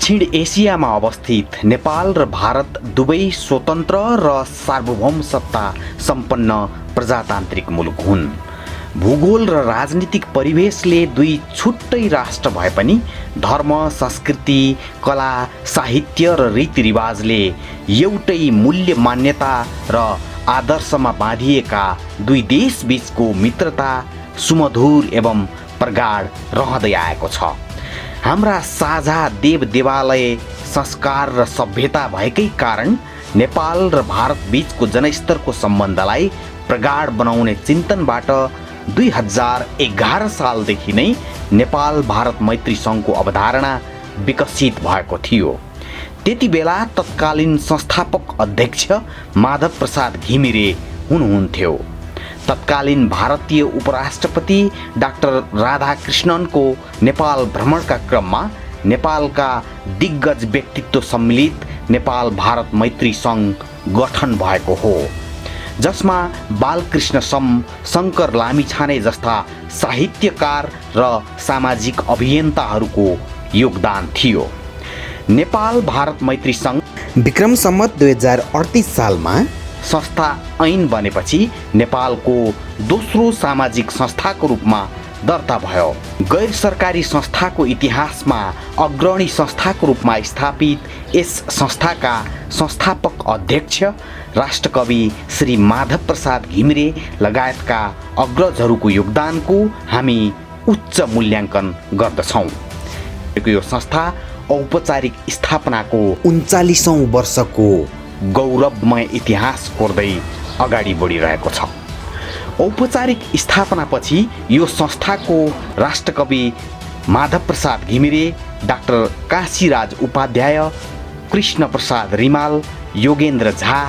दक्षिण एसियामा अवस्थित नेपाल र भारत दुवै स्वतन्त्र र सार्वभौम सत्ता सम्पन्न प्रजातान्त्रिक मुलुक हुन्। भूगोल र राजनीतिक परिवेशले दुई छुट्टै राष्ट्र भए पनि धर्म, संस्कृति, कला, साहित्य र रीतिरिवाजले एउटै मूल्य, मान्यता र आदर्शमा बाँधिएका दुई देशबीचको मित्रता सुमधुर एवं प्रगाढ रहँदै आएको छ। हाम्रा साझा देव देवालय, संस्कार र सभ्यता भएकै कारण नेपाल र भारत बीचको जनस्तरको सम्बन्धलाई प्रगाढ बनाउने चिन्तनबाट 2011 सालदेखि नै नेपाल भारत मैत्री सङ्घको अवधारणा विकसित भएको थियो। त्यति बेला तत्कालीन संस्थापक अध्यक्ष माधव प्रसाद घिमिरे हुनुहुन्थ्यो। तत्कालीन भारतीय उपराष्ट्रपति डाक्टर राधाकृष्णनको नेपाल भ्रमणका क्रममा नेपालका दिग्गज व्यक्तित्व सम्मिलित नेपाल भारत मैत्री सङ्घ गठन भएको हो, जसमा बालकृष्ण सम, शङ्कर लामिछाने जस्ता साहित्यकार र सामाजिक अभियन्ताहरूको योगदान थियो। नेपाल भारत मैत्री सङ्घ विक्रम सम्वत 2038 सालमा संस्था ऐन बनेपछि नेपालको दोस्रो सामाजिक संस्थाको रूपमा दर्ता भयो। गैर सरकारी संस्थाको इतिहासमा अग्रणी संस्थाको रूपमा स्थापित यस संस्थाका संस्थापक अध्यक्ष राष्ट्रकवि श्री माधव प्रसाद घिमिरे लगायतका अग्रजहरूको योगदानको हामी उच्च मूल्याङ्कन गर्दछौँ। यो संस्था औपचारिक स्थापनाको 39औं वर्षको गौरवमय इतिहास कोर्दै अगाडि बढिरहेको छ। औपचारिक स्थापनापछि यो संस्थाको राष्ट्रकवि माधव प्रसाद घिमिरे, डाक्टर काशीराज उपाध्याय, कृष्ण प्रसाद रिमाल, योगेन्द्र झा,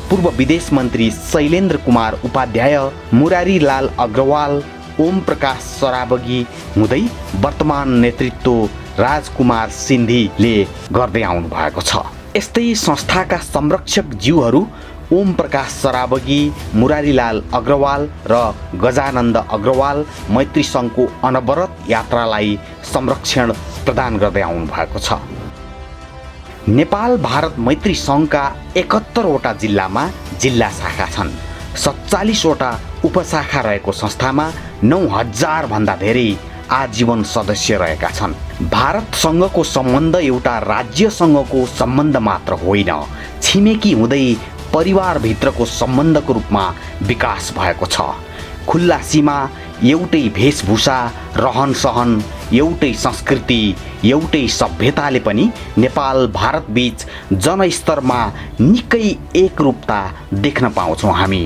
पूर्व विदेश मन्त्री शैलेन्द्र कुमार उपाध्याय, मुरारी लाल अग्रवाल, ओम प्रकाश सराबगी हुँदै वर्तमान नेतृत्व राजकुमार सिन्धीले गर्दै आउनु भएको छ। यस्तै संस्थाका संरक्षक ज्यूहरू ओम प्रकाश सराबगी, मुरारीलाल अग्रवाल र गजानन्द अग्रवाल मैत्री सङ्घको अनवरत यात्रालाई संरक्षण प्रदान गर्दै आउनु भएको छ। नेपाल भारत मैत्री सङ्घका 71 वटा जिल्लामा जिल्ला शाखा छन्। 47 वटा उपशाखा रहेको संस्थामा 9000 भन्दा धेरै आजीवन सदस्य रहेका छन्। भारतसँगको सम्बन्ध एउटा राज्यसँगको सम्बन्ध मात्र होइन, छिमेकी हुँदै परिवारभित्रको सम्बन्धको रूपमा विकास भएको छ। खुल्ला सीमा, एउटै वेशभूषा, रहन सहन, एउटै संस्कृति, एउटै सभ्यताले पनि नेपाल भारत बीच जनस्तरमा निकै एकरूपता देख्न पाउँछौँ हामी।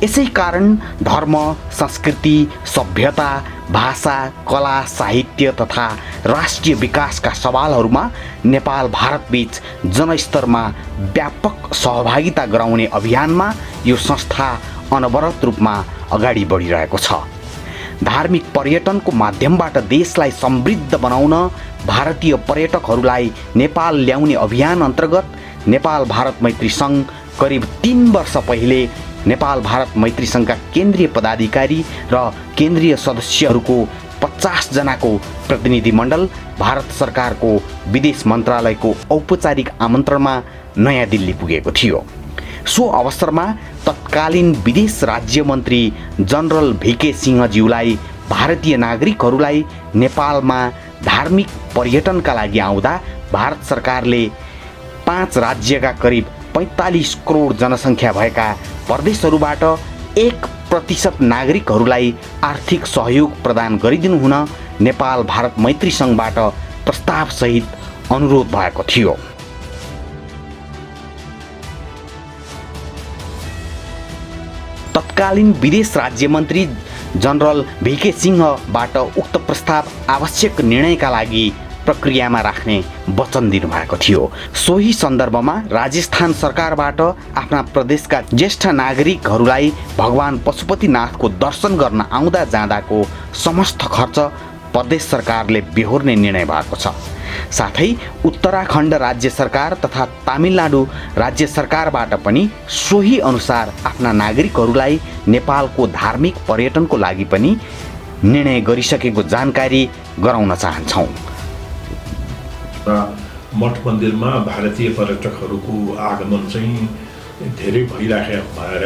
यसै कारण धर्म, संस्कृति, सभ्यता, भाषा, कला, साहित्य तथा राष्ट्रिय विकासका सवालहरूमा नेपाल भारत बीच जनस्तरमा व्यापक सहभागिता गराउने अभियानमा यो संस्था अनवरत रूपमा अगाडि बढिरहेको छ। धार्मिक पर्यटनको माध्यमबाट देशलाई समृद्ध बनाउन भारतीय पर्यटकहरूलाई नेपाल ल्याउने अभियान अन्तर्गत नेपाल भारत मैत्री सङ्घ करिब 3 वर्ष पहिले नेपाल भारत मैत्री सङ्घका केन्द्रीय पदाधिकारी र केन्द्रीय सदस्यहरूको 50 जनाको प्रतिनिधि मण्डल भारत सरकारको विदेश मन्त्रालयको औपचारिक आमन्त्रणमा नयाँ दिल्ली पुगेको थियो। सो अवसरमा तत्कालीन विदेश राज्य मन्त्री जनरल भिके सिंहज्यूलाई भारतीय नागरिकहरूलाई नेपालमा धार्मिक पर्यटनका लागि आउँदा भारत सरकारले 5 राज्यका करिब 45 करोड जनसङ्ख्या भएका प्रदेशहरूबाट 1% नागरिकहरूलाई आर्थिक सहयोग प्रदान गरिदिनु हुन नेपाल भारत मैत्री सङ्घबाट प्रस्तावसहित अनुरोध भएको थियो। तत्कालीन विदेश राज्य मन्त्री जनरल भिके सिंहबाट उक्त प्रस्ताव आवश्यक निर्णयका लागि प्रक्रियामा राख्ने वचन दिनुभएको थियो। सोही सन्दर्भमा राजस्थान सरकारबाट आफ्ना प्रदेशका ज्येष्ठ नागरिकहरूलाई भगवान पशुपतिनाथको दर्शन गर्न आउँदा जाँदाको समस्त खर्च प्रदेश सरकारले बेहोर्ने निर्णय भएको छ। साथै उत्तराखण्ड राज्य सरकार तथा तमिलनाडु राज्य सरकारबाट पनि सोही अनुसार आफ्ना नागरिकहरूलाई नेपालको धार्मिक पर्यटनको लागि पनि निर्णय गरिसकेको जानकारी गराउन चाहन्छौँ। मठ मन्दिरमा भारतीय पर्यटकहरूको आगमन चाहिँ धेरै भइराखेको भएर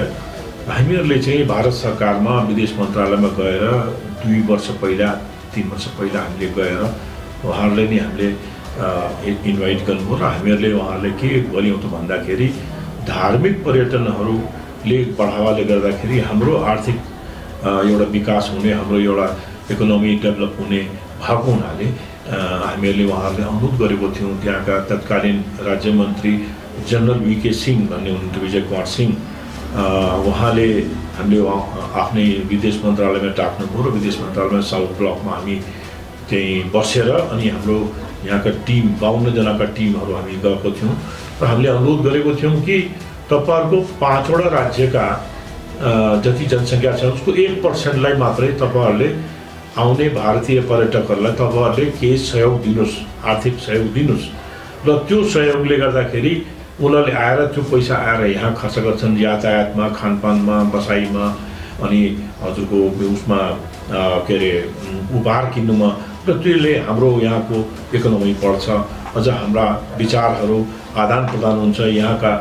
हामीहरूले चाहिँ भारत सरकारमा विदेश मन्त्रालयमा गएर 2 वर्ष पहिला 3 वर्ष पहिला हामीले गएर उहाँहरूले नि हामीले इन्भाइट गर्नुभयो र हामीहरूले उहाँहरूले के गऱ्यौँ त भन्दाखेरि धार्मिक पर्यटनहरूले बढावाले गर्दाखेरि हाम्रो आर्थिक एउटा विकास हुने, हाम्रो एउटा इकोनोमी डेभलप हुने भएको हुनाले हामीहरूले उहाँहरूले अनुरोध गरेको थियौँ। त्यहाँका तत्कालीन राज्य मन्त्री जनरल VK सिंह भन्ने हुनुहुन्थ्यो, विजय कुमार सिंह, उहाँले हामीले आफ्नै विदेश मन्त्रालयमा टाक्नुभयो र विदेश मन्त्रालयमा साउथ ब्लकमा हामी त्यहीँ बसेर अनि हाम्रो यहाँका टिम 52 जनाका टिमहरू हामी गएको थियौँ र हामीले अनुरोध गरेको थियौँ कि तपाईँहरूको 5 वटा राज्यका जति जनसङ्ख्या छ उसको 1% मात्रै तपाईँहरूले आउने भारतीय पर्यटकहरूलाई तपाईँहरूले केही सहयोग दिनुहोस्, आर्थिक सहयोग दिनुहोस् र त्यो सहयोगले गर्दाखेरि उनीहरूले आएर त्यो पैसा आएर यहाँ खर्च गर्छन्, यातायातमा, खानपानमा, बसाइमा अनि हजुरको उसमा के अरे उपहार किन्नुमा, र त्यसले हाम्रो यहाँको इकोनोमी बढ्छ। अझ हाम्रा विचारहरू आदान प्रदान हुन्छ, यहाँका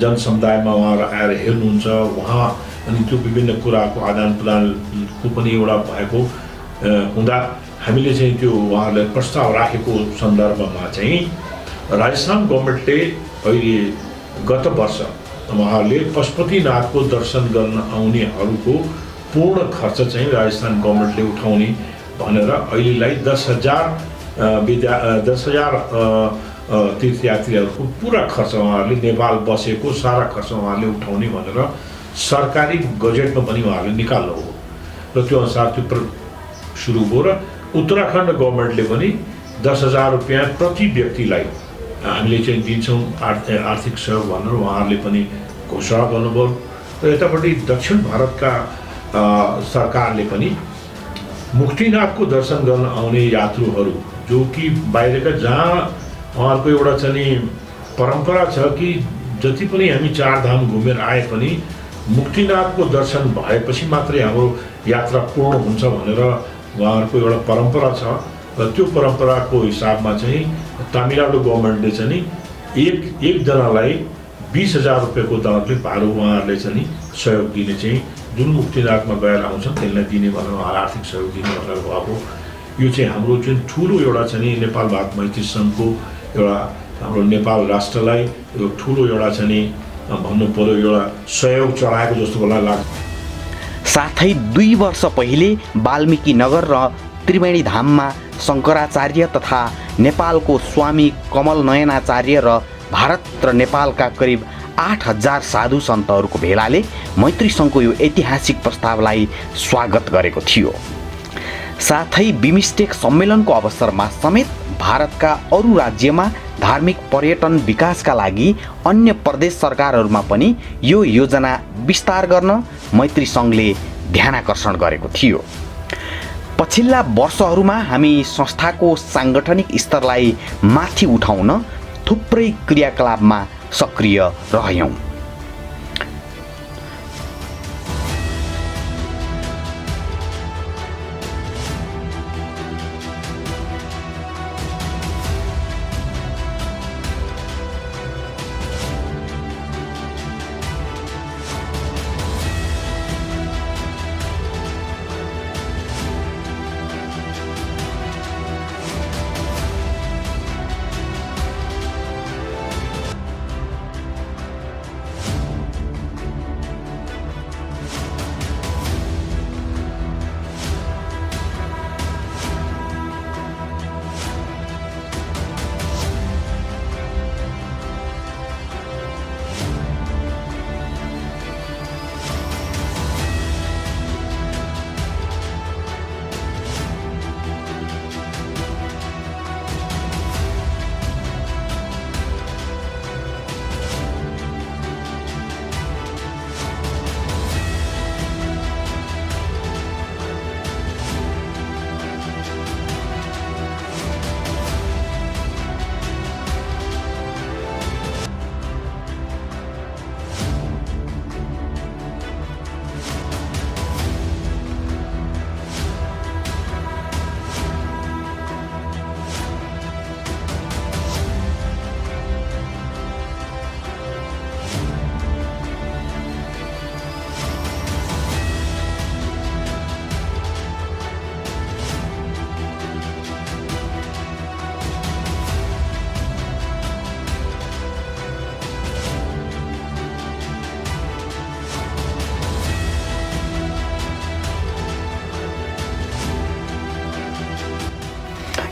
जनसमुदायमा उहाँहरू आएर हेर्नुहुन्छ उहाँ, अनि त्यो विभिन्न कुराको आदान प्रदानको पनि एउटा भएको हुँदा हामीले चाहिँ त्यो उहाँहरूलाई प्रस्ताव राखेको सन्दर्भमा चाहिँ राजस्थान गभर्मेन्टले अहिले गत वर्ष उहाँहरूले पशुपतिनाथको दर्शन गर्न आउनेहरूको पूर्ण खर्च चाहिँ राजस्थान गभर्मेन्टले उठाउने भनेर अहिलेलाई 10,000 तीर्थयात्रीहरूको पुरा खर्च उहाँहरूले नेपाल बसेको सारा खर्च उहाँहरूले उठाउने भनेर सरकारी बजेटमा पनि उहाँहरूले निकाल्नु हो र त्यो अनुसार त्यो सुरु भयो। र उत्तराखण्ड गभर्मेन्टले पनि 10,000 रुपियाँ प्रति व्यक्तिलाई हामीले चाहिँ दिन्छौँ आर्थिक सहयोग भनेर उहाँहरूले पनि घोषणा गर्नुभयो। र यतापट्टि दक्षिण भारतका सरकारले पनि मुक्तिनाथको दर्शन गर्न आउने यात्रुहरू जो कि बाहिरका, जहाँ उहाँहरूको एउटा चाहिँ नि परम्परा छ कि जति पनि हामी 4 धाम घुमेर आए पनि मुक्तिनाथको दर्शन भएपछि मात्रै हाम्रो यात्रा पूर्ण हुन्छ भनेर उहाँहरूको एउटा परम्परा छ। र त्यो परम्पराको हिसाबमा चाहिँ तमिलनाडु गभर्मेन्टले चाहिँ एकजनालाई 20,000 रुपियाँको दरले भाडा उहाँहरूले चाहिँ सहयोग दिने, चाहिँ जुन मुक्तिनाथमा गएर आउँछन् त्यसलाई दिने भनेर उहाँलाई आर्थिक सहयोग दिने भनेर भएको। यो चाहिँ हाम्रो जुन ठुलो एउटा चाहिँ नेपाल भारत मैत्री सङ्घको एउटा हाम्रो नेपाल राष्ट्रलाई यो ठुलो एउटा चाहिँ भन्नु पर्यो एउटा सहयोग चढाएको जस्तो मलाई लाग्छ। साथै 2 वर्ष पहिले वाल्मीकि नगर र त्रिवेणी धाममा शङ्कराचार्य तथा नेपालको स्वामी कमल नयनाचार्य र भारत र नेपालका करिब 8,000 साधु सन्तहरूको भेलाले मैत्री सङ्घको यो ऐतिहासिक प्रस्तावलाई स्वागत गरेको थियो। साथै बिमस्टेक सम्मेलनको अवसरमा समेत भारतका अरू राज्यमा धार्मिक पर्यटन विकासका लागि अन्य प्रदेश सरकारहरूमा पनि यो योजना विस्तार गर्न मैत्री सङ्घले ध्यानाकर्षण गरेको थियो। पछिल्ला वर्षहरूमा हामी संस्थाको साङ्गठनिक स्तरलाई माथि उठाउन थुप्रै क्रियाकलापमा सक्रिय रह्यौँ।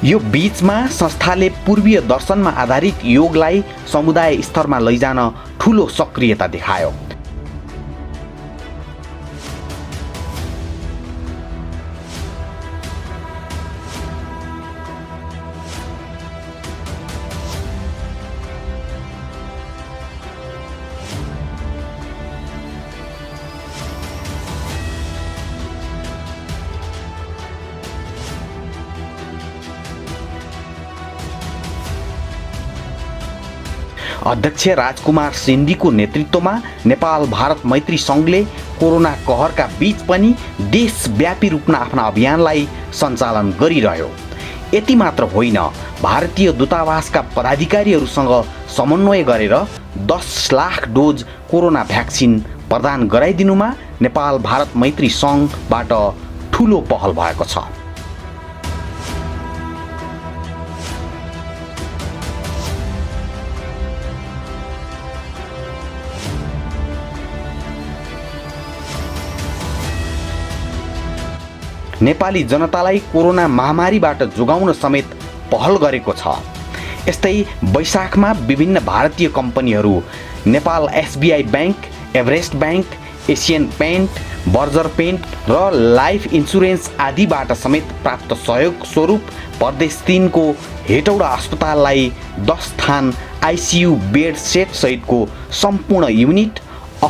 यो बीचमा संस्थाले पूर्वीय दर्शनमा आधारित योगलाई समुदाय स्तरमा लैजान ठूलो सक्रियता देखायो। अध्यक्ष राजकुमार सिन्धीको नेतृत्वमा नेपाल भारत मैत्री सङ्घले कोरोना कहरका बीच पनि देशव्यापी रूपमा आफ्ना अभियानलाई सञ्चालन गरिरह्यो। यति मात्र होइन, भारतीय दूतावासका पदाधिकारीहरूसँग समन्वय गरेर 10 लाख डोज कोरोना भ्याक्सिन प्रदान गराइदिनुमा नेपाल भारत मैत्री सङ्घबाट ठूलो पहल भएको छ। नेपाली जनतालाई कोरोना महामारीबाट जोगाउन समेत पहल गरेको छ। यस्तै वैशाखमा विभिन्न भारतीय कम्पनीहरू Nepal SBI bank, Everest bank, Asian paint, Berger paint र लाइफ इन्सुरेन्स आदिबाट समेत प्राप्त सहयोग स्वरूप प्रदेश 3 को हेटौडा अस्पताललाई 10 थान आइसियु बेड सेट सहितको सम्पूर्ण युनिट,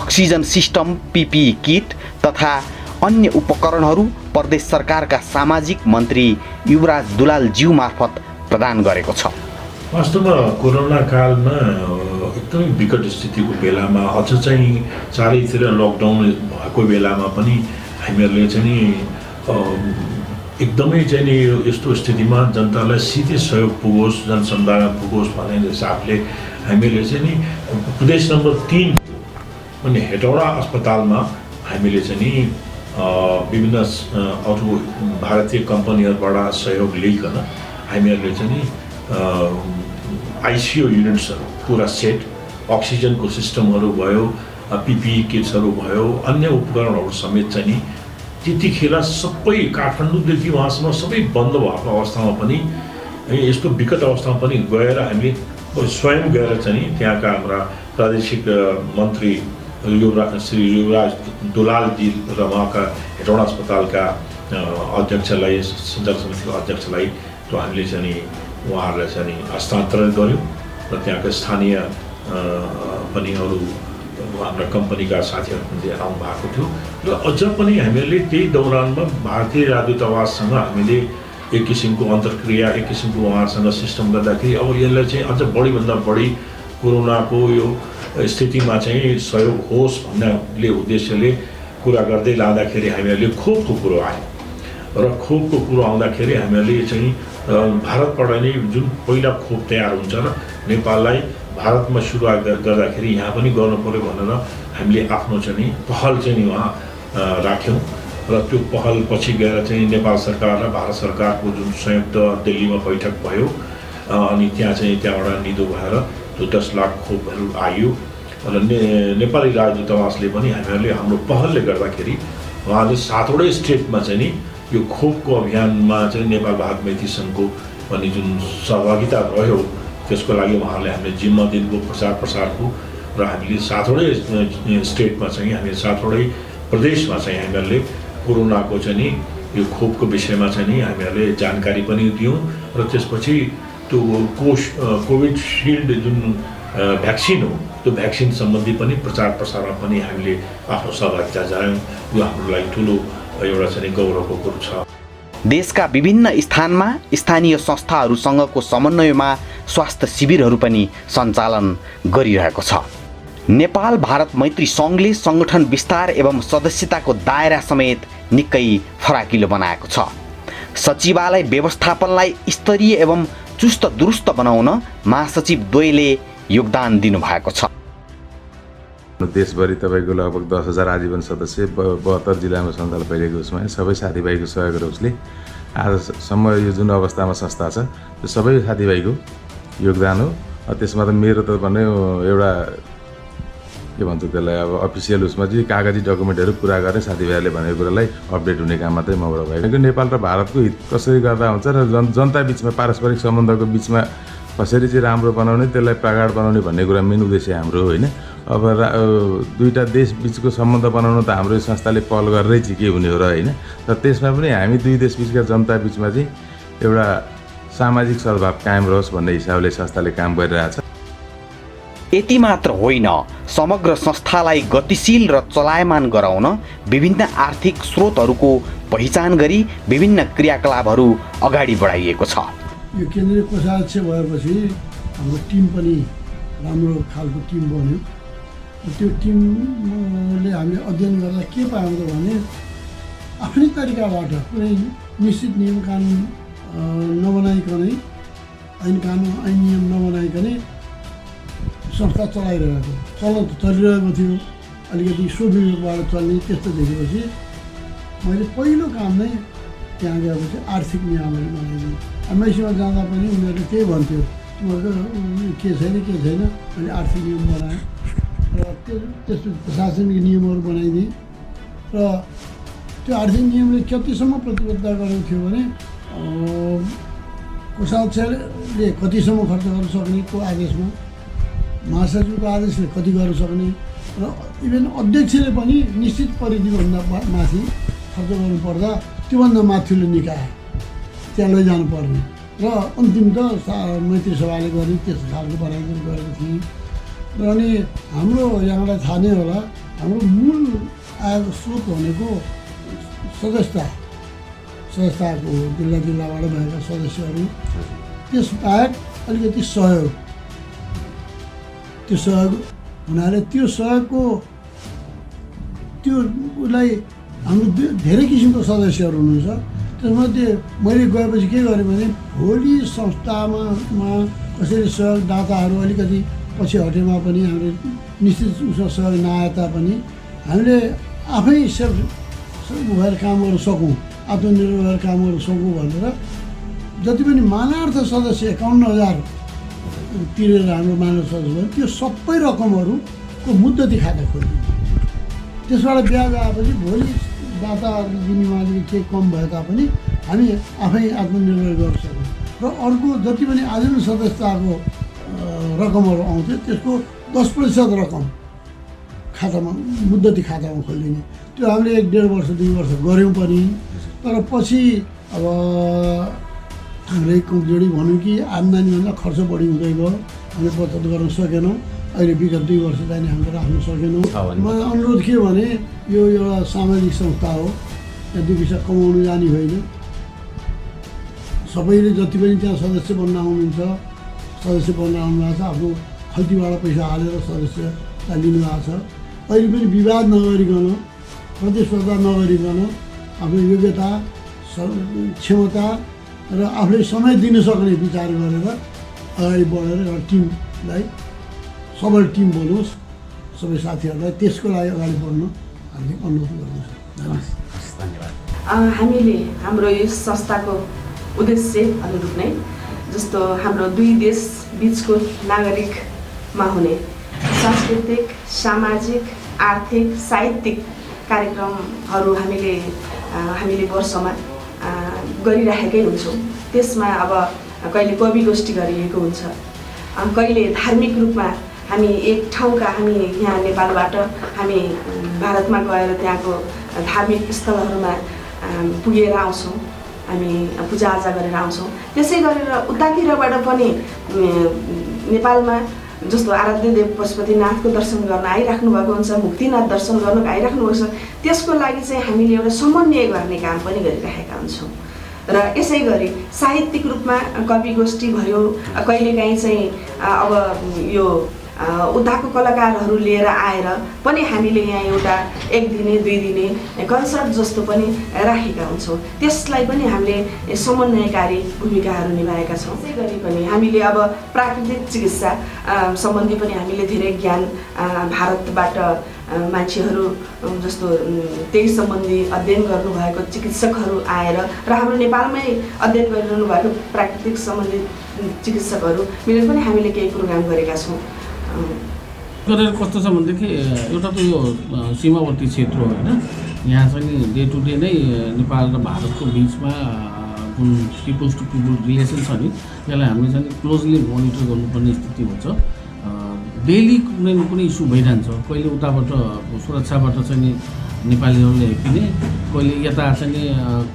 अक्सिजन सिस्टम, पिपिई किट तथा अन्य उपकरणहरू प्रदेश सरकारका सामाजिक मन्त्री युवराज दुलाल ज्यू मार्फत प्रदान गरेको छ। वास्तवमा कोरोना कालमा एकदमै विकट स्थितिको बेलामा अझ चाहिँ चारैतिर लकडाउन भएको बेलामा पनि हामीहरूले चाहिँ एकदमै चाहिँ नि यस्तो स्थितिमा जनतालाई सिधै सहयोग पुगोस्, जनसमुदायमा पुगोस् भन्ने हिसाबले हामीले चाहिँ नि प्रदेश नम्बर 3 अनि हेटौडा अस्पतालमा हामीले चाहिँ नि विभिन्न अरू भारतीय कम्पनीहरूबाट सहयोग लिइकन हामीहरूले चाहिँ नि आइसियु युनिट्सहरू पुरा सेट, अक्सिजनको सिस्टमहरू भयो, पिपिई किट्सहरू भयो, अन्य उपकरणहरू समेत चाहिँ नि त्यतिखेर सबै काठमाडौँदेखि वहाँसम्म सबै बन्द भएको अवस्थामा पनि यस्तो विकट अवस्थामा पनि गएर हामीले स्वयं गएर चाहिँ त्यहाँका हाम्रा प्रादेशिक मन्त्री श्री युवराज दुलालजी र उहाँका हेटौडा अस्पतालका अध्यक्षलाई, सञ्चालक समितिको अध्यक्षलाई त्यो हामीले चाहिँ उहाँहरूलाई चाहिँ हस्तान्तरण गऱ्यौँ र त्यहाँका स्थानीय पनि अरू हाम्रा कम्पनीका साथीहरू पनि आउनु भएको थियो र अझ पनि हामीहरूले त्यही दौरानमा भारतीय राजदूतावाससँग हामीले एक किसिमको अन्तर्क्रिया, एक किसिमको उहाँसँग सिस्टम गर्दाखेरि अब यसलाई चाहिँ अझ बढीभन्दा बढी कोरोनाको यो स्थितिमा चाहिँ सहयोग होस् भन्ने उद्देश्यले कुरा गर्दै लाँदाखेरि हामीहरूले खोपको कुरो आयो र खोपको कुरो आउँदाखेरि हामीहरूले चाहिँ भारतबाट नै जुन पहिला खोप तयार हुन्छ र नेपाललाई भारतमा सुरुवात गर्दाखेरि यहाँ पनि गर्नु पर्यो भनेर हामीले आफ्नो चाहिँ पहल चाहिँ वहाँ राख्यौँ र त्यो पहल पछि गएर चाहिँ नेपाल सरकार र भारत सरकारको जुन संयुक्त दिल्लीमा बैठक भयो अनि त्यहाँबाट निधो भएर त्यो 10 लाख खोपहरू आयो र नेपाली राजदूतावासले पनि हामीहरूले हाम्रो पहलले गर्दाखेरि उहाँले 7वटै स्टेटमा चाहिँ नि यो खोपको अभियानमा चाहिँ नेपाल भारत मैत्री सङ्घको पनि जुन सहभागिता रह्यो त्यसको लागि उहाँहरूले हामीले जिम्मा दिनुभयो प्रचार प्रसारको र हामीले 7वटै स्टेटमा चाहिँ हामीले 7वटै प्रदेशमा चाहिँ हामीहरूले कोरोनाको चाहिँ नि यो खोपको विषयमा चाहिँ नि हामीहरूले जानकारी पनि दियौँ र त्यसपछि त्यो कोभिडसिल्ड जुन भ्याक्सिन हो त्यो भ्याक्सिन सम्बन्धी पनि प्रचार प्रसारमा पनि हामीले आफ्नो सहभागिता जनायौँ। यो हाम्रो लागि ठुलो एउटा चाहिँ गौरवको कुरो छ। देशका विभिन्न स्थानमा स्थानीय संस्थाहरूसँगको समन्वयमा स्वास्थ्य शिविरहरू पनि सञ्चालन गरिरहेको छ। नेपाल भारत मैत्री सङ्घले सङ्गठन विस्तार एवं सदस्यताको दायरा समेत निकै फराकिलो बनाएको छ। सचिवालय व्यवस्थापनलाई स्तरीय एवं चुस्त दुरुस्त बनाउन महासचिव द्वयले योगदान दिनुभएको छ। देशभरि तपाईँको लगभग 10,000 आजीवन सदस्य 72 जिल्लामा सञ्चालन भइरहेको उसमा सबै साथीभाइको सहयोग र उसले आजसम्म यो जुन अवस्थामा संस्था छ त्यो सबै साथीभाइको योगदान हो। त्यसमा त मेरो त भन्ने एउटा के भन्छ त्यसलाई अब अफिसियल उसमा चाहिँ कागजी डकुमेन्टहरू पुरा गरेर साथीभाइहरूले भनेको कुरालाई अपडेट हुने काम मात्रै मबाट भएको। नेपाल र भारतको हित कसरी गर्दा हुन्छ र जनता बिचमा पारस्परिक सम्बन्धको बिचमा कसरी चाहिँ राम्रो बनाउने, त्यसलाई प्रगाढ बनाउने भन्ने कुरा मेन उद्देश्य हाम्रो होइन। अब दुईवटा देश बिचको सम्बन्ध बनाउन त हाम्रो संस्थाले पहल गरेरै चाहिँ के हुने हो र होइन। तर त्यसमा पनि हामी दुई देश बिचका जनता बिचमा चाहिँ एउटा सामाजिक सद्भाव कायम रहोस् भन्ने हिसाबले संस्थाले काम गरिरहेछ। यति मात्र होइन, समग्र संस्थालाई गतिशील र चलायमान गराउन विभिन्न आर्थिक स्रोतहरूको पहिचान गरी विभिन्न क्रियाकलापहरू अगाडि बढाइएको छ। यो केन्द्रीय कोषाध्यक्ष भएपछि हाम्रो टिम पनि राम्रो खालको टिम बन्यो। त्यो टिमले हामीले अध्ययन गर्दा के पायौँ त भने आफ्नै तरिकाबाट कुनै निश्चित नियम कानुन नबनाइकनै ऐन नियम नबनाइकनै संस्था चलाइरहेको चल्न त चलिरहेको थियो। अलिकति स्वविवेकबाट चल्ने त्यस्तो देखेपछि मैले पहिलो काम नै त्यहाँ गएपछि आर्थिक नियमावली बनाइदिएँ। एमआइसीमा जाँदा पनि उनीहरूले त्यही भन्थ्यो, तिमीहरूको के छैन मैले आर्थिक नियम बनाएँ र त्यसपछि प्रशासनिक नियमहरू बनाइदिएँ। र त्यो आर्थिक नियमले कतिसम्म प्रतिबद्धता गरेको थियो भने कोषाध्यक्षले कतिसम्म खर्च गर्न सक्नेको आदेशमा, महासचिवको आदेशले कति गर्न सक्ने र इभेन अध्यक्षले पनि निश्चित परिधिभन्दा माथि खर्च गर्नुपर्दा त्योभन्दा माथिल्लो निकाय त्यहाँ लैजानु पर्ने र अन्तिम त मैत्री सभाले गर्ने त्यस्तो खालको बनाइदिनु गरेको थिएँ। र अनि हाम्रो यहाँलाई थाहा नै होला, हाम्रो मूल आयको स्रोत भनेको सदस्यताको जिल्लाबाट भएका सदस्यहरू, त्यसबाहेक अलिकति सहयोग, त्यो सहयोग हुनाले त्यो सहयोगको त्यो उसलाई हाम्रो धेरै किसिमको सदस्यहरू हुनुहुन्छ। त्यसमध्ये मैले गएपछि के गरेँ भने भोलि संस्थामा कसरी सहयोगदाताहरू अलिकति पछि हटेमा पनि हामीले निश्चित उसमा सहयोग नआए तापनि हामीले आफै भएर काम गर्न सकौँ, आत्मनिर्भर भएर काम गर्न सकौँ भनेर जति पनि मानार्थ सदस्य 51,000 तिरेर हाम्रो मानव सदस्य भयो, त्यो सबै रकमहरूको मुद्दती खाता खोलिदिन्छ। त्यसबाट ब्याज आएपछि भोलि दाताहरूले दिनेवाले केही कम भए तापनि हामी आफै आत्मनिर्भर गर्न सक्छौँ। र अर्को जति पनि आजीवन सदस्यताको रकमहरू आउँथ्यो त्यसको 10% रकम खातामा मुद्दती खातामा खोलिदिने। त्यो हामीले 1.5 वर्ष 2 वर्ष गऱ्यौँ पनि। तर पछि अब हामीले कमजोरी भनौँ कि आम्दानीभन्दा खर्च बढी हुँदै गयो, हामीले बचत गर्न सकेनौँ। अहिले विगत 2 वर्ष चाहिँ हामीले राख्न सकेनौँ। मलाई अनुरोध के भने यो एउटा सामाजिक संस्था हो, त्यहाँ 2 पैसा कमाउनु जाने होइन। सबैले जति पनि त्यहाँ सदस्य बन्न आउनुहुन्छ, सदस्य बन्न आउनुभएको छ, आफ्नो खल्तीबाट पैसा हालेर सदस्यता लिनुभएको छ। अहिले पनि विवाद नगरिकन, प्रतिस्पर्धा नगरिकन आफ्नो योग्यता, क्षमता र आफूले समय दिन सक्ने विचार गरेर अगाडि बढेर एउटा टिमलाई सबल टिम बनोस्, सबै साथीहरूलाई त्यसको लागि अगाडि बढ्न हामीले अनुरोध गर्दछौँ। धन्यवाद। हामीले हाम्रो यस संस्थाको उद्देश्य अनुरूप नै जस्तो हाम्रो 2 देश बिचको नागरिकमा हुने सांस्कृतिक, सामाजिक, आर्थिक, साहित्यिक कार्यक्रमहरू हामीले वर्षमा गरिराखेकै हुन्छौँ। त्यसमा अब कहिले कवि गोष्ठी गरिएको हुन्छ, कहिले धार्मिक रूपमा हामी एक ठाउँका हामी यहाँ नेपालबाट हामी भारतमा गएर त्यहाँको धार्मिक स्थलहरूमा पुगेर आउँछौँ, हामी पूजाआजा गरेर आउँछौँ। त्यसै गरेर उतातिरबाट पनि नेपालमा जस्तो आराध्य देव पशुपतिनाथको दर्शन गर्न आइराख्नु भएको हुन्छ, मुक्तिनाथ दर्शन गर्न आइराख्नु भएको छ। त्यसको लागि चाहिँ हामीले एउटा समन्वय गर्ने काम पनि गरिरहेका हुन्छौँ। र यसै गरी साहित्यिक रूपमा कवि गोष्ठी भयो, कहिलेकाहीँ चाहिँ अब यो उताको कलाकारहरू लिएर आएर पनि हामीले यहाँ एउटा 1 दिने 2 दिने कन्सर्ट जस्तो पनि राखेका हुन्छौँ। त्यसलाई पनि हामीले समन्वयकारी भूमिकाहरू निभाएका छौँ। त्यसै गरी पनि हामीले अब प्राकृतिक चिकित्सा सम्बन्धी पनि हामीले धेरै ज्ञान भारतबाट मान्छेहरू जस्तो त्यही सम्बन्धी अध्ययन गर्नुभएको चिकित्सकहरू आएर र हाम्रो नेपालमै अध्ययन गरिरहनु भएको प्राकृतिक सम्बन्धी चिकित्सकहरू मिलेर पनि हामीले केही प्रोग्राम गरेका छौँ। गरेर कस्तो छ भनेदेखि एउटा त यो सीमावर्ती क्षेत्र हो होइन, यहाँ चाहिँ डे टु डे नै नेपाल र भारतको बिचमा जुन पिपुल्स टु पिपुल रिलेसन छ नि त्यसलाई हामीले चाहिँ क्लोजली मोनिटर गर्नुपर्ने स्थिति हुन्छ। डेली कुनै न कुनै इस्यु भइरहन्छ, कहिले उताबाट सुरक्षाबाट चाहिँ नेपालीहरूले हेपिने, कहिले यता चाहिँ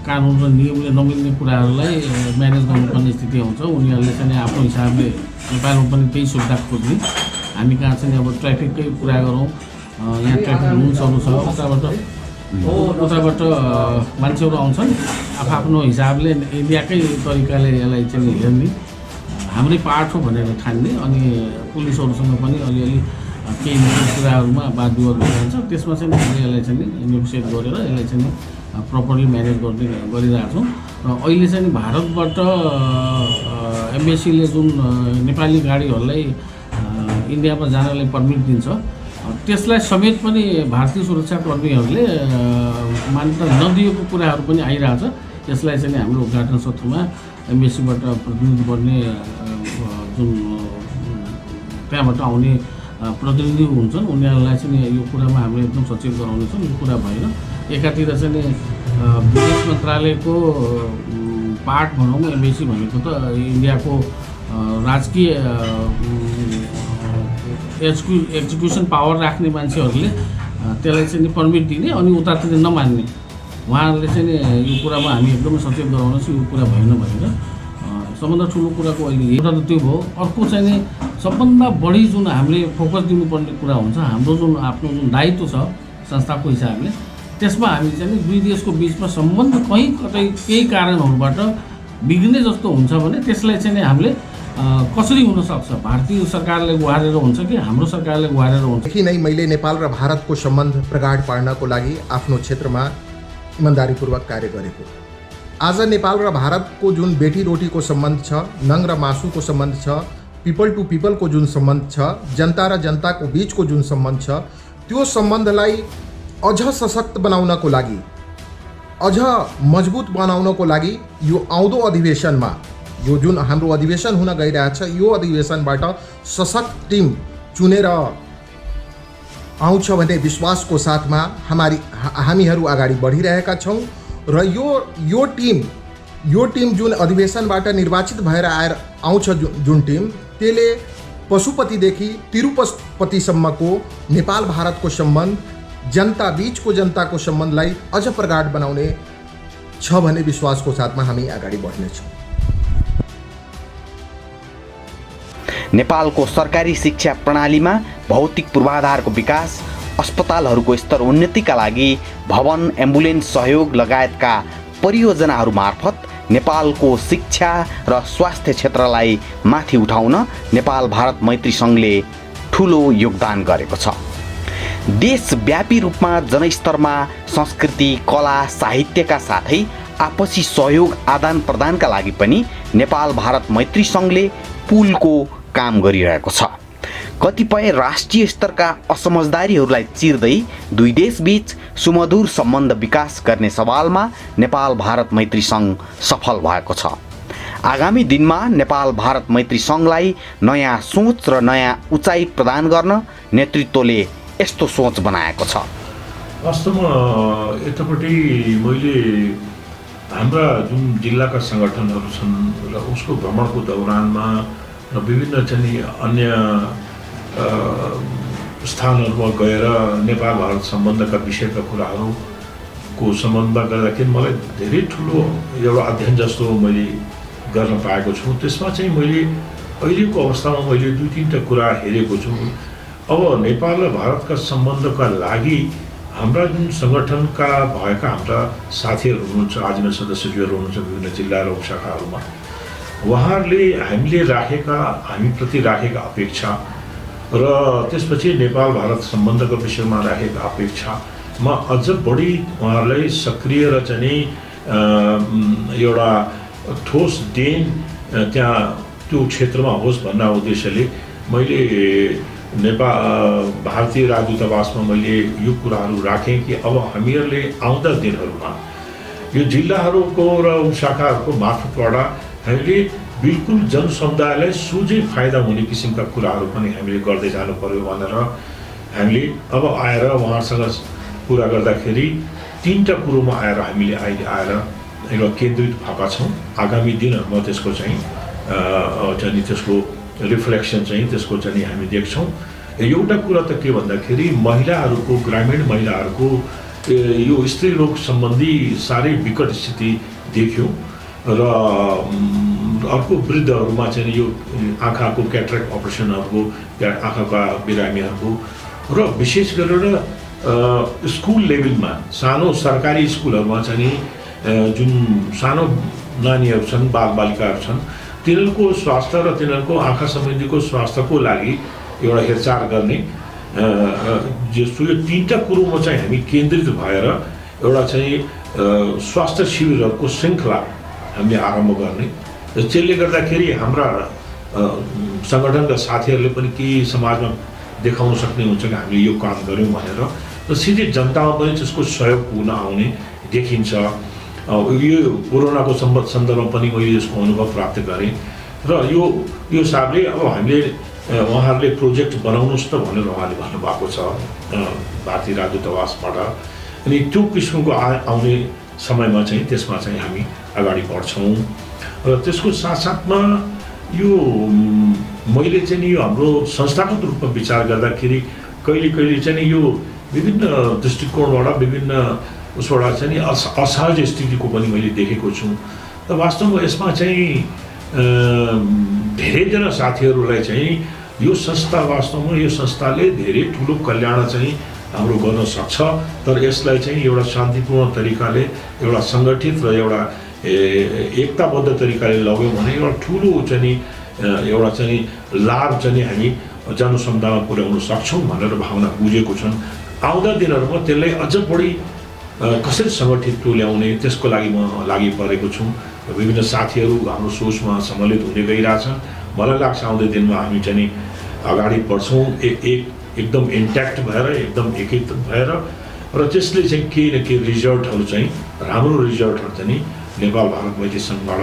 कानुन र नियमले नमिल्ने कुराहरूलाई म्यानेज गर्नुपर्ने स्थिति हुन्छ। उनीहरूले चाहिँ आफ्नो हिसाबले नेपालमा पनि त्यही सुविधा खोज्ने, हामी कहाँ चाहिँ अब ट्राफिककै कुरा गरौँ, यहाँ ट्राफिक रुल्सहरू छ, उताबाट मान्छेहरू आउँछन् आफ्नो हिसाबले इन्डियाकै तरिकाले यसलाई चाहिँ हेर्ने, हाम्रै पार्ट हो भनेर ठान्ने, अनि पुलिसहरूसँग पनि अलिअलि केही कुराहरूमा वाद विवाद भइरहन्छ। त्यसमा चाहिँ हामीले यसलाई चाहिँ नेगोसिएट गरेर यसलाई चाहिँ प्रपरली म्यानेज गरिरहेको छौँ। र अहिले चाहिँ भारतबाट एम्बेसीले जुन नेपाली गाडीहरूलाई इन्डियामा जानलाई पर्मिट दिन्छ, त्यसलाई समेत पनि भारतीय सुरक्षाकर्मीहरूले मान्यता नदिएको कुराहरू पनि आइरहेछ। यसलाई चाहिँ हाम्रो उद्घाटन सत्रमा एम्बेसीबाट प्रतिनिधि बन्ने जुन त्यहाँबाट आउने प्रतिनिधि हुन्छन् उनीहरूलाई चाहिँ यो कुरामा हामीले एकदम सचेत गराउनेछौँ। यो कुरा भएर एकातिर चाहिँ विदेश मन्त्रालयको पार्ट भनौँ, एम्बेसी भनेको त इन्डियाको राजकीय एक्जिक्युसन पावर राख्ने मान्छेहरूले त्यसलाई चाहिँ पर्मिट दिने अनि उतातिर नमान्ने, उहाँहरूले चाहिँ यो कुरामा हामी एकदमै सचेत गराउनेछौँ। यो कुरा भएन भनेर सबभन्दा ठुलो कुराको अहिले एउटा त त्यो भयो। अर्को चाहिँ नि सबभन्दा बढी जुन हामीले फोकस दिनुपर्ने कुरा हुन्छ, हाम्रो जुन आफ्नो जुन दायित्व छ संस्थाको हिसाबले, त्यसमा हामी चाहिँ दुई देशको बिचमा सम्बन्ध कहीँ कतै केही कारणहरूबाट बिग्रिने जस्तो हुन्छ भने त्यसलाई चाहिँ हामीले कसरी हुनसक्छ, भारतीय सरकारले गुहारेर हुन्छ कि हाम्रो सरकारले गुहारेर हुन्छ। देखि नै मैले नेपाल र भारतको सम्बन्ध प्रगाढ पार्नको लागि आफ्नो क्षेत्रमा इमान्दारीपूर्वक कार्य गरेको। आज नेपाल र भारतको जुन बेटी रोटीको सम्बन्ध छ, नङ र मासुको सम्बन्ध छ, पिपल टु पिपलको जुन सम्बन्ध छ, जनता र जनताको बिचको जुन सम्बन्ध छ, त्यो सम्बन्धलाई अझ सशक्त बनाउनको लागि, अझ मजबुत बनाउनको लागि यो आउँदो अधिवेशनमा, यो जुन हाम्रो अधिवेशन हुन गइरहेछ, यो अधिवेशनबाट सशक्त टिम चुनेर आउँछ भन्ने विश्वासको साथमा हामीहरू अगाडि बढिरहेका छौँ। र यो टिम जुन अधिवेशनबाट निर्वाचित भएर आउँछ जुन टिम, त्यसले पशुपतिदेखि तिरुपतिसम्मको नेपाल भारतको सम्बन्ध, जनता बिचको जनताको सम्बन्धलाई अझ प्रगाढ बनाउने छ भन्ने विश्वासको साथमा हामी अगाडि बढ्नेछौँ। नेपालको सरकारी शिक्षा प्रणालीमा भौतिक पूर्वाधारको विकास, अस्पतालहरूको स्तर उन्नतिका लागि भवन, एम्बुलेन्स सहयोग लगायतका परियोजनाहरू मार्फत नेपालको शिक्षा र स्वास्थ्य क्षेत्रलाई माथि उठाउन नेपाल भारत मैत्री सङ्घले ठुलो योगदान गरेको छ। देशव्यापी रूपमा जनस्तरमा संस्कृति, कला, साहित्यका साथै आपसी सहयोग आदान प्रदानका लागि पनि नेपाल भारत मैत्री सङ्घले पुलको काम गरिरहेको छ। कतिपय राष्ट्रिय स्तरका असमझदारीहरूलाई चिर्दै दुई देशबीच सुमधुर सम्बन्ध विकास गर्ने सवालमा नेपाल भारत मैत्री सङ्घ सफल भएको छ। आगामी दिनमा नेपाल भारत मैत्री सङ्घलाई नयाँ सोच र नयाँ उचाइ प्रदान गर्न नेतृत्वले यस्तो सोच बनाएको छ। वास्तवमा यतापट्टि मैले हाम्रा जुन जिल्लाका सङ्गठनहरू छन् र उसको भ्रमणको दौरानमा र विभिन्न चाहिँ अन्य स्थानहरूमा गएर नेपाल भारत सम्बन्धका विषयका कुराहरूको सम्बन्धमा गर्दाखेरि मलाई धेरै ठुलो एउटा अध्ययन जस्तो मैले गर्न पाएको छु। त्यसमा चाहिँ मैले अहिलेको अवस्थामा मैले दुई तिनवटा कुरा हेरेको छु। अब नेपाल र भारतका सम्बन्धका लागि हाम्रा जुन सङ्गठनका भएका हाम्रा साथीहरू हुनुहुन्छ, आजीवन सदस्यज्यूहरू हुनुहुन्छ विभिन्न जिल्ला र उपशाखाहरूमा, उहाँहरूले हामीप्रति राखेका अपेक्षा र त्यसपछि नेपाल भारत सम्बन्धको विषयमा राखेका अपेक्षामा अझ बढी उहाँहरूलाई सक्रिय र चाहिँ एउटा ठोस देन त्यहाँ त्यो क्षेत्रमा होस् भन्ने उद्देश्यले मैले भारतीय राजदूतावासमा मैले यो कुराहरू राखेँ कि अब हामीहरूले आउँदा दिनहरूमा यो जिल्लाहरूको र उपशाखाहरूको मार्फतबाट हामीले बिल्कुल जनसमुदायलाई सोझै फाइदा हुने किसिमका कुराहरू पनि हामीले गर्दै जानु पर्यो भनेर हामीले अब आएर उहाँसँग कुरा गर्दाखेरि 3टा कुरोमा आएर हामीले अहिले आएर एउटा केन्द्रित भएका छौँ। आगामी दिनहरूमा त्यसको चाहिँ त्यसको रिफ्लेक्सन चाहिँ त्यसको चाहिँ हामी देख्छौँ। एउटा कुरा त के भन्दाखेरि महिलाहरूको, ग्रामीण महिलाहरूको यो स्त्री रोग सम्बन्धी साह्रै विकट स्थिति देख्यौँ र अर्को वृद्धहरूमा चाहिँ यो आँखाको क्याट्रेक्ट अपरेसनहरूको, आँखाका बिरामीहरूको र विशेष गरेर स्कुल लेभलमा सानो सरकारी स्कुलहरूमा चाहिँ जुन सानो नानीहरू छन्, बालबालिकाहरू छन्, तिनीहरूको स्वास्थ्य र तिनीहरूको आँखा सम्बन्धीको स्वास्थ्यको लागि एउटा हेरचाह गर्ने जस्तो यो 3टा कुरोमा चाहिँ हामी केन्द्रित भएर एउटा चाहिँ स्वास्थ्य शिविरहरूको श्रृङ्खला हामीले आरम्भ गर्ने। त्यसले गर्दाखेरि हाम्रा सङ्गठनका साथीहरूले पनि केही समाजमा देखाउन सक्ने हुन्छ कि हामीले यो काम गऱ्यौँ भनेर र सिधै जनतामा पनि त्यसको सहयोग पुग्न आउने देखिन्छ। यो कोरोनाको सन्दर्भमा पनि मैले यसको अनुभव प्राप्त गरेँ र यो हिसाबले अब हामीले उहाँहरूले प्रोजेक्ट बनाउनुहोस् त भनेर उहाँले भन्नुभएको छ भारतीय राजदूतावासबाट। अनि त्यो किसिमको आउने समयमा चाहिँ त्यसमा चाहिँ हामी अगाडि बढ्छौँ र त्यसको साथसाथमा यो मैले चाहिँ यो हाम्रो संस्थागत रूपमा विचार गर्दाखेरि कहिले चाहिँ यो विभिन्न दृष्टिकोणबाट, विभिन्न उसबाट चाहिँ असहज स्थितिको पनि मैले देखेको छु। र वास्तवमा यसमा चाहिँ धेरैजना साथीहरूलाई चाहिँ यो संस्था, वास्तवमा यो संस्थाले धेरै ठुलो कल्याण चाहिँ हाम्रो गर्न सक्छ, तर यसलाई चाहिँ एउटा शान्तिपूर्ण तरिकाले, एउटा सङ्गठित र एउटा एकताबद्ध तरिकाले लग्यौँ भने एउटा ठुलो चाहिँ एउटा चाहिँ लाभ चाहिँ हामी जनसमुदायमा पुर्याउन सक्छौँ भनेर भावना बुझेको छन्। आउँदा दिनहरूमा त्यसलाई अझ बढी कसरी सङ्गठित तुल्याउने त्यसको लागि म लागि परेको छु। विभिन्न साथीहरू हाम्रो सोचमा सम्मिलित हुँदै गइरहेछन्। मलाई लाग्छ आउँदो दिनमा हामी चाहिँ अगाडि बढ्छौँ एकदम इन्ट्याक्ट भएर, एकदम एकीकृत भएर र त्यसले चाहिँ केही न केही रिजल्टहरू चाहिँ, राम्रो रिजल्टहरू चाहिँ नेपाल भारत मैत्री सङ्घबाट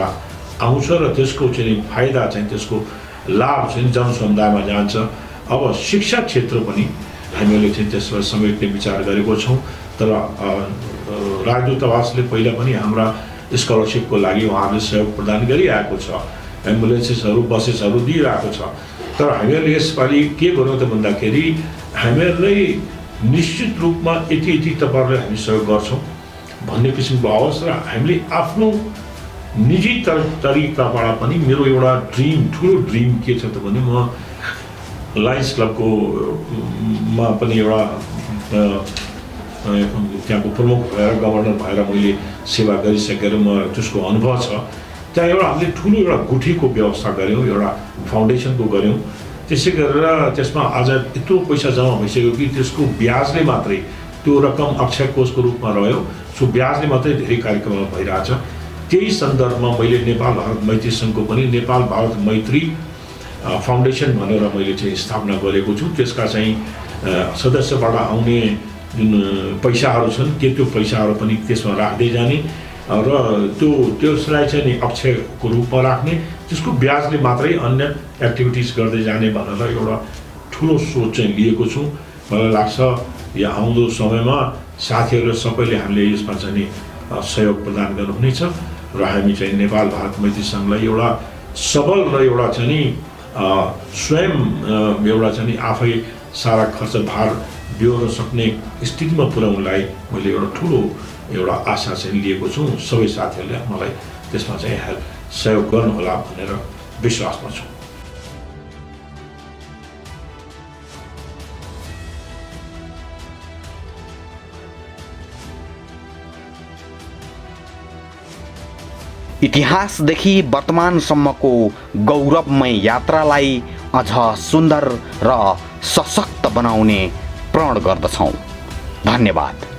आउँछ र त्यसको चाहिँ फाइदा चाहिँ, त्यसको लाभ चाहिँ जनसमुदायमा जान्छ। अब शिक्षा क्षेत्र पनि हामीले चाहिँ त्यसलाई समेट्ने विचार गरेको छौँ, तर राजदूतावासले पहिला पनि हाम्रा स्कलरसिपको लागि उहाँहरूले सहयोग प्रदान गरिरहेको छ, एम्बुलेन्सेसहरू, बसेसहरू दिइरहेको छ। तर हामीहरूले यसपालि के गर्यौँ त भन्दाखेरि हामीहरूलाई निश्चित रूपमा यति तपाईँहरूले हामी सहयोग गर्छौँ भन्ने किसिमको आओस् र हामीले आफ्नो निजी तरिकाबाट पनि मेरो एउटा ठुलो ड्रिम के छ त भने म लायन्स क्लबको मा पनि एउटा त्यहाँको प्रमुख भएर, गभर्नर भएर मैले सेवा गरिसकेर म त्यसको अनुभव छ। त्यहाँ एउटा हामीले ठुलो एउटा गुठीको व्यवस्था गऱ्यौँ, एउटा फाउन्डेसनको गऱ्यौँ। त्यसै गरेर त्यसमा आज यत्रो पैसा जम्मा भइसक्यो कि त्यसको ब्याजले मात्रै त्यो रकम अक्षय कोषको रूपमा रह्यो, सो ब्याजले मात्रै धेरै कार्यक्रमहरू भइरहेछ। त्यही सन्दर्भमा मैले नेपाल भारत मैत्री सङ्घको पनि नेपाल भारत मैत्री फाउन्डेसन भनेर मैले चाहिँ स्थापना गरेको छु। त्यसका चाहिँ सदस्यबाट आउने जुन पैसाहरू छन् त्यो पैसाहरू पनि त्यसमा राख्दै जाने र त्यसलाई चाहिँ नि अक्षयको रूपमा राख्ने, त्यसको ब्याजले मात्रै अन्य एक्टिभिटिज गर्दै जाने भनेर एउटा ठुलो सोच चाहिँ लिएको छु। मलाई लाग्छ यो आउँदो समयमा साथीहरू सबैले हामीले यसमा चाहिँ नि सहयोग प्रदान गर्नुहुनेछ र हामी चाहिँ नेपाल भारत मैत्री सङ्घलाई एउटा सबल र एउटा चाहिँ नि स्वयं एउटा चाहिँ नि आफै सारा खर्च भार बिहोर्न सक्ने स्थितिमा पुर्याउनलाई मैले एउटा ठुलो एउटा आशा चाहिँ लिएको छु। सबै साथीहरूले मलाई त्यसमा चाहिँ सहयोग गर्नुहोला भनेर विश्वासमा छु। इतिहासदेखि वर्तमानसम्मको गौरवमय यात्रालाई अझ सुन्दर र सशक्त बनाउने प्रण गर्दछौँ। धन्यवाद।